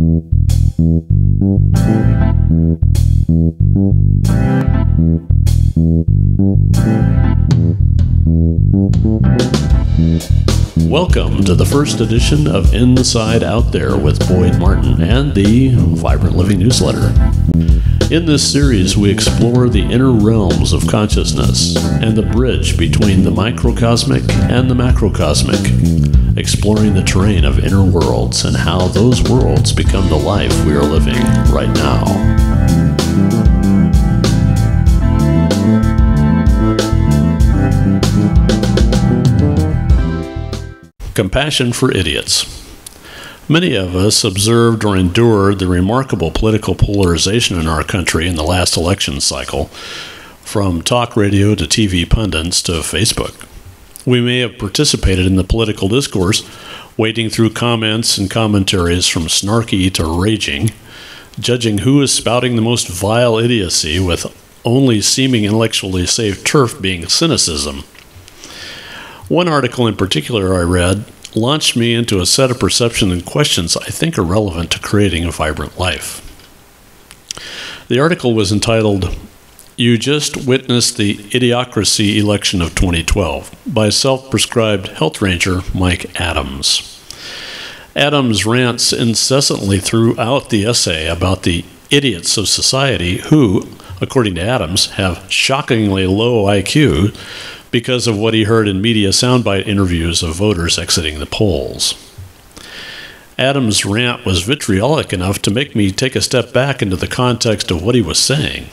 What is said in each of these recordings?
Welcome to the first edition of Inside Out There with Boyd Martin and the Vibrant Living newsletter. In this series, we explore the inner realms of consciousness and the bridge between the microcosmic and the macrocosmic, exploring the terrain of inner worlds and how those worlds become the life we are living right now. Compassion for idiots. Many of us observed or endured the remarkable political polarization in our country in the last election cycle, from talk radio to TV pundits to Facebook. We may have participated in the political discourse, wading through comments and commentaries from snarky to raging, judging who is spouting the most vile idiocy, with only seeming intellectually safe turf being cynicism. One article in particular I read launched me into a set of perceptions and questions I think are relevant to creating a vibrant life. The article was entitled, "You Just Witnessed the Idiocracy Election of 2012" by self-prescribed health ranger Mike Adams. Adams rants incessantly throughout the essay about the idiots of society who, according to Adams, have shockingly low IQ because of what he heard in media soundbite interviews of voters exiting the polls. Adams' rant was vitriolic enough to make me take a step back into the context of what he was saying.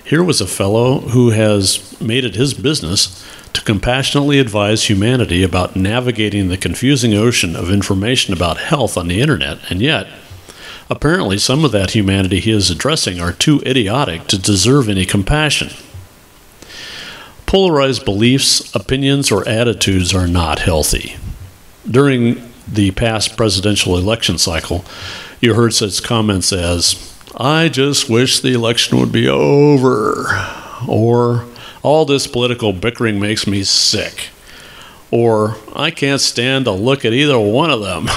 Here was a fellow who has made it his business to compassionately advise humanity about navigating the confusing ocean of information about health on the internet, and yet, apparently some of that humanity he is addressing are too idiotic to deserve any compassion. Polarized beliefs, opinions, or attitudes are not healthy. During the past presidential election cycle, you heard such comments as, "I just wish the election would be over," or "all this political bickering makes me sick," or "I can't stand to look at either one of them."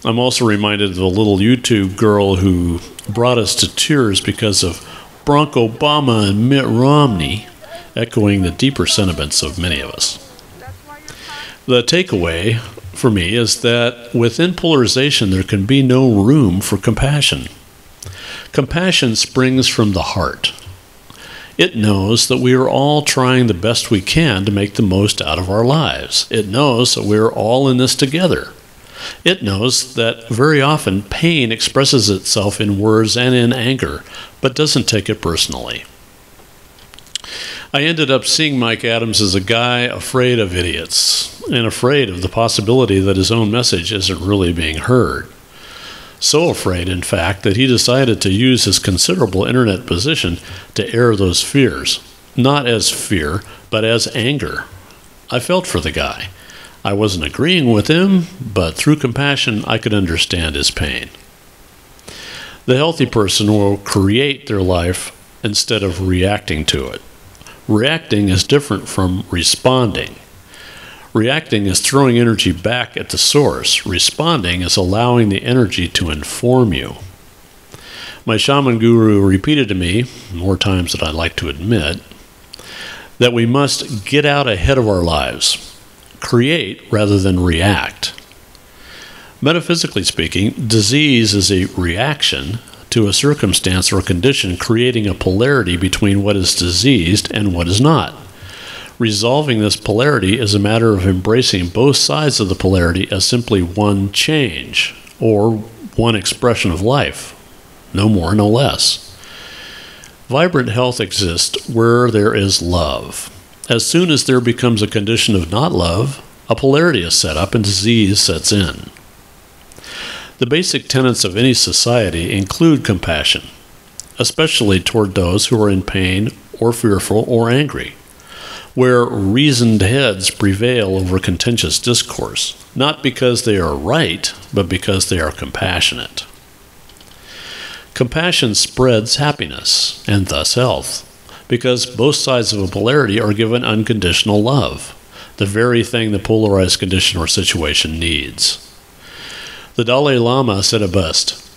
I'm also reminded of the little YouTube girl who brought us to tears because of Barack Obama and Mitt Romney, echoing the deeper sentiments of many of us. The takeaway for me is that within polarization there can be no room for compassion. Compassion springs from the heart. It knows that we are all trying the best we can to make the most out of our lives. It knows that we are all in this together. It knows that very often pain expresses itself in words and in anger, but doesn't take it personally. I ended up seeing Mike Adams as a guy afraid of idiots and afraid of the possibility that his own message isn't really being heard. So afraid, in fact, that he decided to use his considerable internet position to air those fears, not as fear, but as anger. I felt for the guy. I wasn't agreeing with him, but through compassion, I could understand his pain. The healthy person will create their life instead of reacting to it. Reacting is different from responding. Reacting is throwing energy back at the source. Responding is allowing the energy to inform you. My shaman guru repeated to me, more times than I'd like to admit, that we must get out ahead of our lives, create rather than react. Metaphysically speaking, disease is a reaction to a circumstance or condition, creating a polarity between what is diseased and what is not. Resolving this polarity is a matter of embracing both sides of the polarity as simply one change, or one expression of life, no more, no less. Vibrant health exists where there is love. As soon as there becomes a condition of not love, a polarity is set up and disease sets in. The basic tenets of any society include compassion, especially toward those who are in pain or fearful or angry, where reasoned heads prevail over contentious discourse, not because they are right, but because they are compassionate. Compassion spreads happiness, and thus health, because both sides of a polarity are given unconditional love, the very thing the polarized condition or situation needs. The Dalai Lama said it best.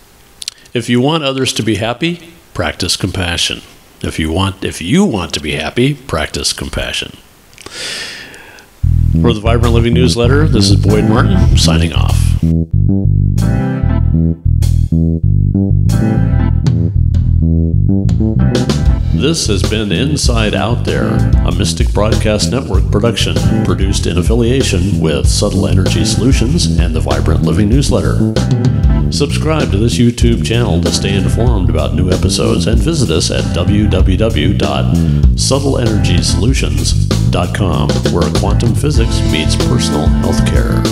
If you want others to be happy, practice compassion. If you want to be happy, practice compassion. For the Vibrant Living Newsletter, this is Boyd Martin, signing off. This has been Inside Out There, a Mystic Broadcast Network production, produced in affiliation with Subtle Energy Solutions and the Vibrant Living Newsletter. Subscribe to this YouTube channel to stay informed about new episodes and visit us at www.subtleenergysolutions.com, where quantum physics meets personal health care.